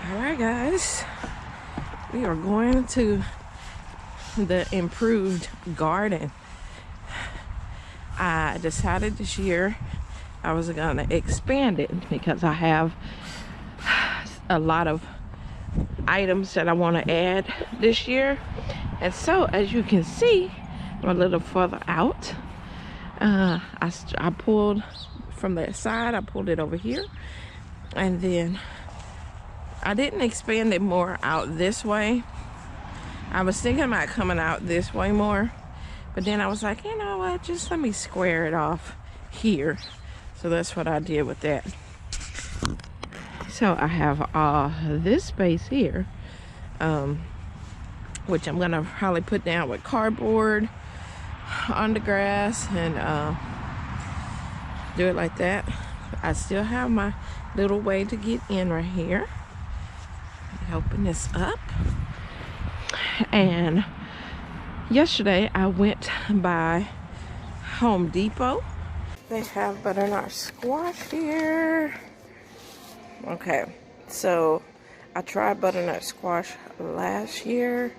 All right, guys, we are going to the improved garden. I decided this year I was gonna expand it because I have a lot of items that I want to add this year. And so, as you can see, I'm a little further out. I pulled from the side, I pulled it over here, and then I didn't expand it more out this way. I was thinking about coming out this way more, but then I was like, you know what, just let me square it off here. So that's what I did with that. So I have this space here, which I'm gonna probably put down with cardboard on the grass and do it like that. I still have my little way to get in right here. Open this up. And yesterday I went by Home Depot. They have butternut squash here. Okay, so I tried butternut squash last year.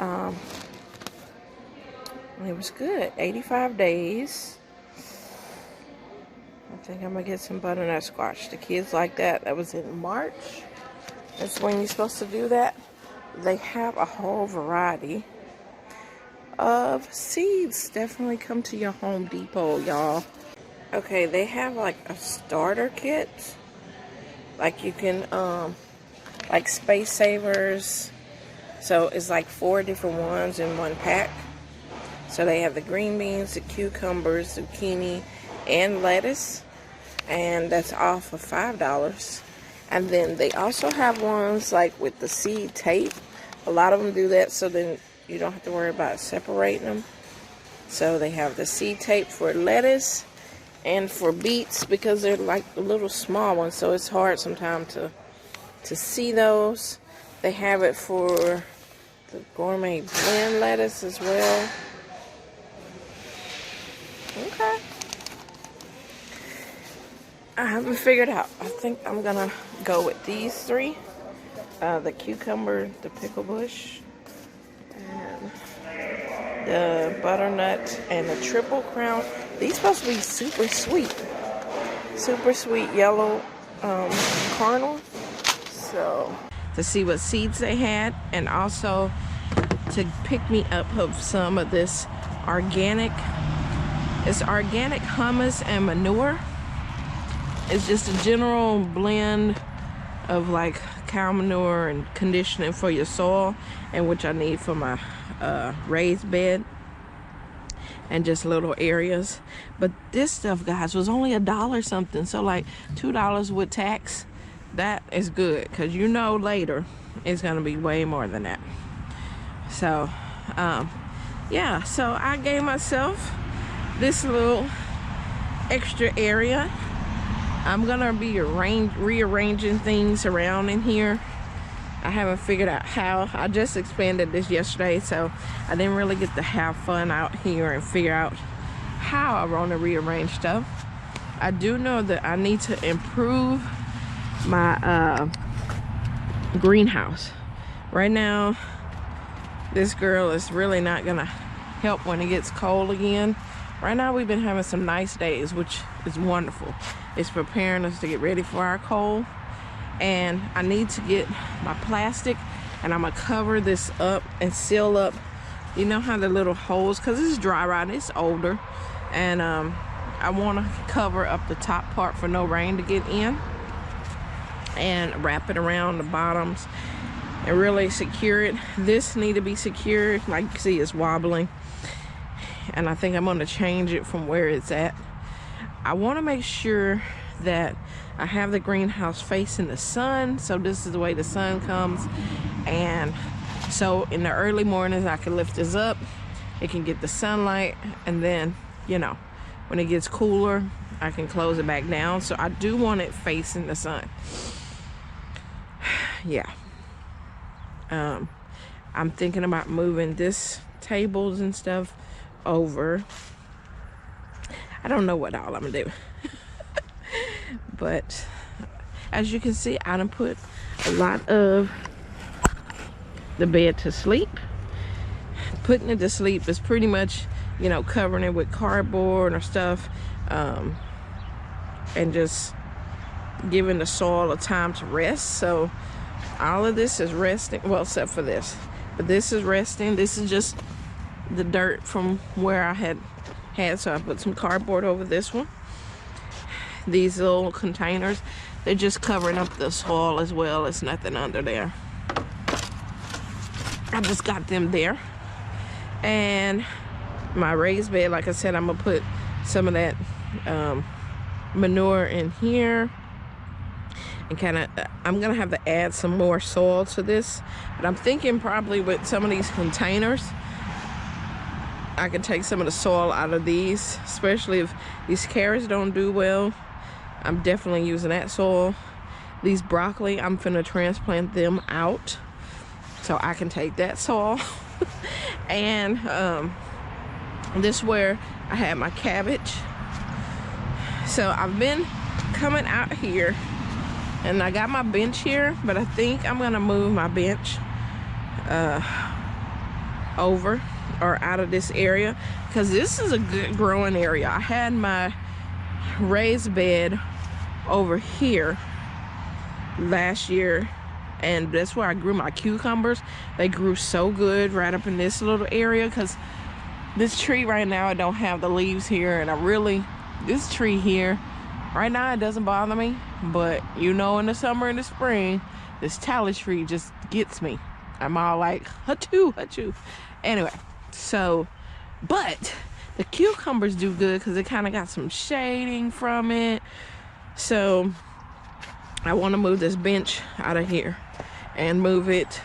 It was good. 85 days. I think I'm gonna get some butternut squash. The kids like that. That was in March. That's when you're supposed to do that. They have a whole variety of seeds. Definitely come to your Home Depot, y'all. Okay, they have like a starter kit. Like you can, like Space Savers. So it's like 4 different ones in one pack. So they have the green beans, the cucumbers, zucchini, and lettuce. And that's all for $5. And then they also have ones like with the seed tape. A lot of them do that so then you don't have to worry about separating them. So they have the seed tape for lettuce and for beets because they're like the little small ones, so it's hard sometimes to see those. They have it for the gourmet blend lettuce as well. Okay. I haven't figured out. I think I'm gonna go with these 3. The cucumber, the pickle bush, and the butternut, and the triple crown. These supposed to be super sweet yellow kernel. So to see what seeds they had, and also to pick me up of some of this organic. It's organic hummus and manure. It's just a general blend of like cow manure and conditioning for your soil, and which I need for my raised bed and just little areas. But this stuff, guys, was only $1 something, so like $2 with tax. That is good, because you know later it's gonna be way more than that. So yeah, so I gave myself this little extra area. I'm gonna be rearranging things around in here. I haven't figured out how. I just expanded this yesterday, so I didn't really get to have fun out here and figure out how I want to rearrange stuff. I do know that I need to improve my greenhouse. Right now, this girl is really not gonna help when it gets cold again. Right now we've been having some nice days, which is wonderful. It's preparing us to get ready for our cold. And I need to get my plastic, and I'm gonna cover this up and seal up. You know how the little holes, because it's dry rot, it's older. And I want to cover up the top part for no rain to get in, and wrap it around the bottoms and really secure it. This need to be secured. Like you see, it's wobbling. And I think I'm going to change it from where it's at. I want to make sure that I have the greenhouse facing the sun, so this is the way the sun comes. And so in the early mornings I can lift this up, it can get the sunlight, and then, you know, when it gets cooler I can close it back down. So I do want it facing the sun. Yeah. I'm thinking about moving this tables and stuff over. I don't know what all I'm gonna do. But As you can see, I done put a lot of the bed to sleep. Putting it to sleep is pretty much, you know, covering it with cardboard or stuff, and just giving the soil a time to rest. So all of this is resting, well, except for this, but this is resting. This is just the dirt from where I had, so I put some cardboard over this one. These little containers, they're just covering up the soil as well. It's nothing under there. I just got them there. And my raised bed, like I said, I'm gonna put some of that manure in here, and kind of, I'm gonna have to add some more soil to this, but I'm thinking probably with some of these containers I can take some of the soil out of these, especially if these carrots don't do well. I'm definitely using that soil. These broccoli, I'm finna transplant them out so I can take that soil. And this where I had my cabbage. So I've been coming out here, and I got my bench here, but I think I'm gonna move my bench over or out of this area, because this is a good growing area. I had my raised bed over here last year, and that's where I grew my cucumbers. They grew so good right up in this little area, because this tree right now, I don't have the leaves here, and I really, this tree here right now, it doesn't bother me, but you know, in the summer and the spring, this tallow tree just gets me. I'm all like, hachoo, hachoo. Anyway, so, but the cucumbers do good because it kind of got some shading from it. So I want to move this bench out of here and move it.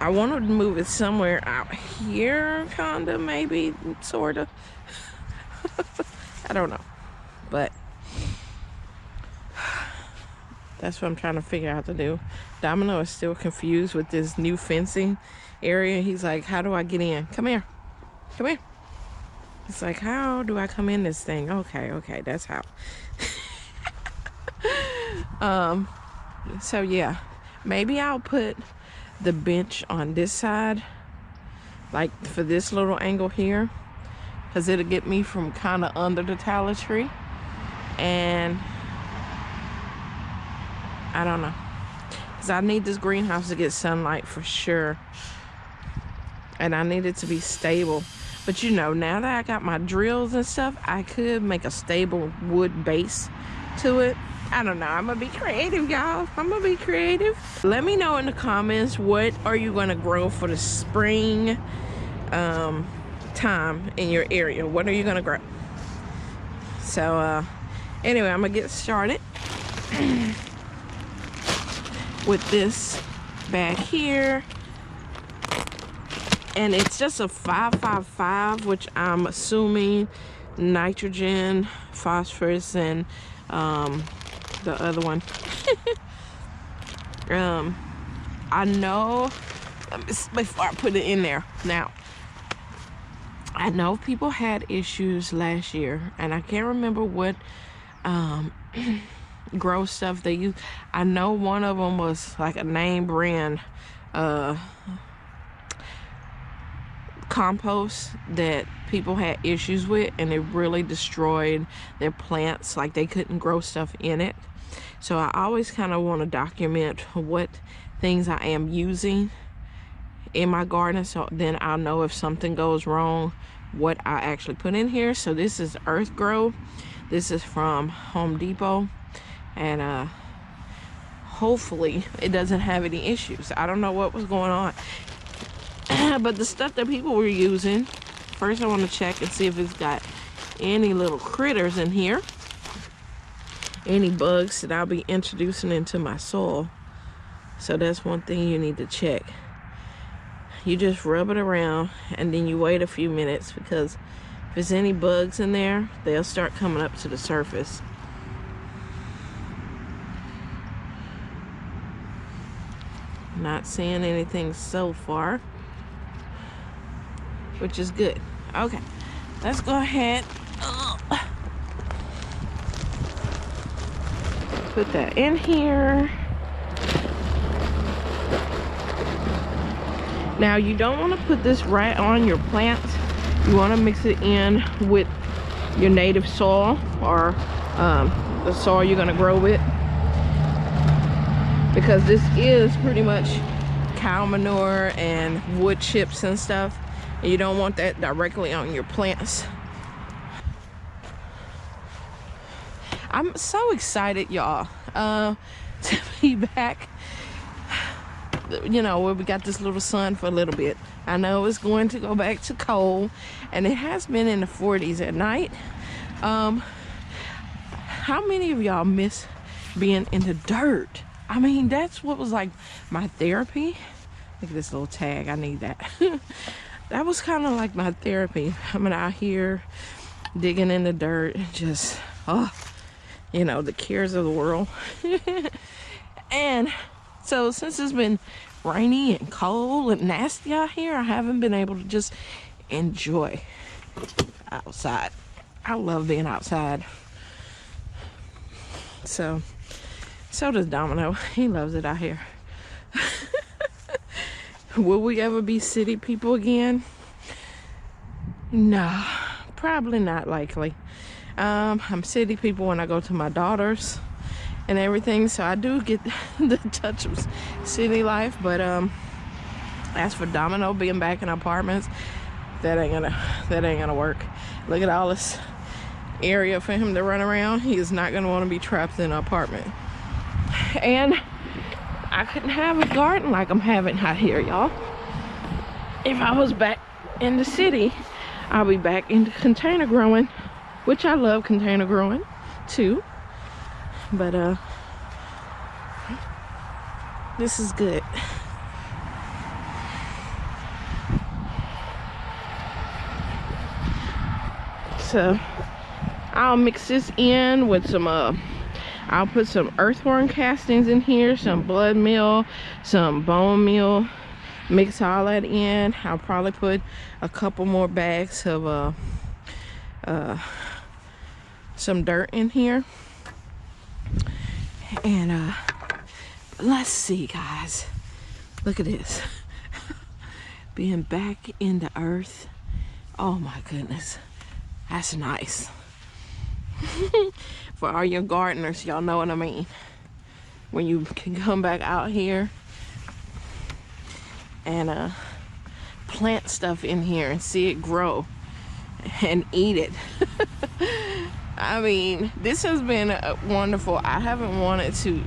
I want to move it somewhere out here, kind of, maybe, sort of. I don't know, but that's what I'm trying to figure out to do. Domino is still confused with this new fencing area. He's like, how do I get in? Come here. Come here. It's like, how do I come in this thing? Okay, okay, that's how. So yeah, maybe I'll put the bench on this side, like for this little angle here, because it'll get me from kind of under the tallow tree. And I don't know, because I need this greenhouse to get sunlight for sure, and I need it to be stable. But you know, now that I got my drills and stuff, I could make a stable wood base to it. I don't know, I'm gonna be creative, y'all. I'm gonna be creative. Let me know in the comments, what are you gonna grow for the spring time in your area? What are you gonna grow? So anyway, I'm gonna get started with this bag here, and it's just a 555, which I'm assuming nitrogen, phosphorus, and the other one. I know, before I put it in there, now I know people had issues last year, and I can't remember what grow stuff they use. I know one of them was like a name brand compost that people had issues with, and it really destroyed their plants. Like, they couldn't grow stuff in it. So I always kind of want to document what things I am using in my garden, so then I'll know if something goes wrong, what I actually put in here. So this is Earth Grow. This is from Home Depot, and hopefully it doesn't have any issues. I don't know what was going on. But the stuff that people were using, first I want to check and see if it's got any little critters in here, any bugs that I'll be introducing into my soil. So that's one thing you need to check. You just rub it around, and then you wait a few minutes, because if there's any bugs in there, they'll start coming up to the surface. Not seeing anything so far, which is good. Okay, let's go ahead Put that in here. Now you don't want to put this right on your plants. You want to mix it in with your native soil, or the soil you're going to grow with, because this is pretty much cow manure and wood chips and stuff, and you don't want that directly on your plants. I'm so excited, y'all, to be back, you know, where we got this little sun for a little bit. I know it's going to go back to cold, and it has been in the 40s at night. How many of y'all miss being in the dirt? I mean, that's what was like my therapy. Look at this little tag, I need that. That was kind of like my therapy. Coming out here, digging in the dirt, just, oh, you know, the cares of the world. And so since it's been rainy and cold and nasty out here, I haven't been able to just enjoy outside. I love being outside. So does Domino. He loves it out here. Will we ever be city people again? No, probably not likely. I'm city people when I go to my daughters and everything, so I do get the touch of city life. But as for Domino being back in apartments, that ain't gonna work. Look at all this area for him to run around. He is not gonna want to be trapped in an apartment. And I couldn't have a garden like I'm having out here, y'all. If I was back in the city, I'll be back into container growing, which I love container growing too. But this is good. So I'll mix this in with some I'll put some earthworm castings in here, some blood meal, some bone meal, mix all that in. I'll probably put a couple more bags of some dirt in here. And let's see, guys, look at this. Being back in the earth, oh my goodness, that's nice. For all your gardeners, y'all know what I mean. When you can come back out here and plant stuff in here and see it grow and eat it. I mean, this has been wonderful. I haven't wanted to,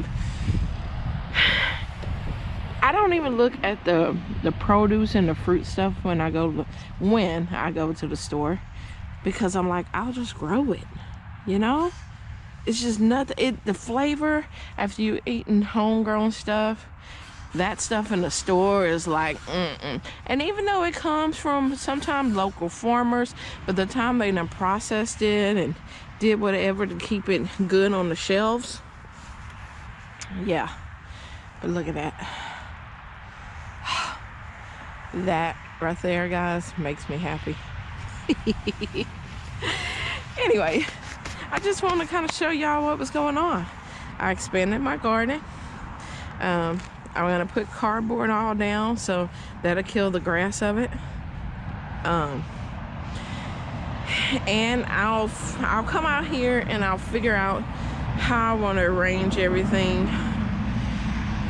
I don't even look at the produce and the fruit stuff when I go to the store, because I'm like, I'll just grow it, you know? It's just nothing. The flavor after you eating homegrown stuff, that stuff in the store is like, And even though it comes from sometimes local farmers, but the time they done processed it and did whatever to keep it good on the shelves, yeah. But look at that. That right there, guys, makes me happy. Anyway, I just want to kind of show y'all what was going on. I expanded my garden. I'm gonna put cardboard all down, so that'll kill the grass of it. And I'll come out here and I'll figure out how I want to arrange everything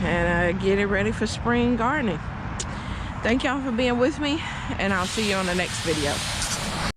and get it ready for spring gardening. Thank y'all for being with me, and I'll see you on the next video.